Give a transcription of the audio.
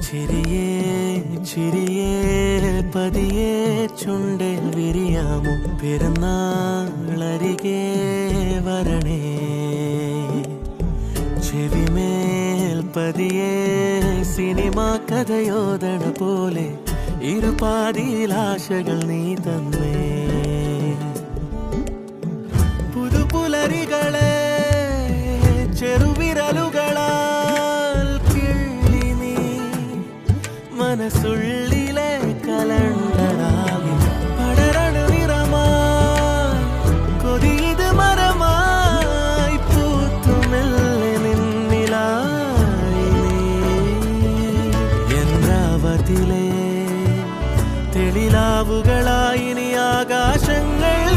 ചിരിയേ ചിരിയേ പതിയെ ചുണ്ടിൽ വിരിയാമോ പെരുന്നാളരികെ വരണേ ചെവിമേൽ പതിയെ സിനിമാ കഥയോദണ പോലെ ഇരുപാതിയിൽ ആശകൾ നീ തന്നേ പുതുപുലരികളെ ചെറുവിരലുകളാൽ കിള്ളി നീ മനസ്സുള്ളിലെ കലണ്ടറാകി പടരണ നിറമായി കൊതിയത് മരമായി പൂത്തുമെല്ലെ നിന്നിലായി യന്ത്രാവതിലെ തെളിലാവുകളായി നീ ആകാശങ്ങൾ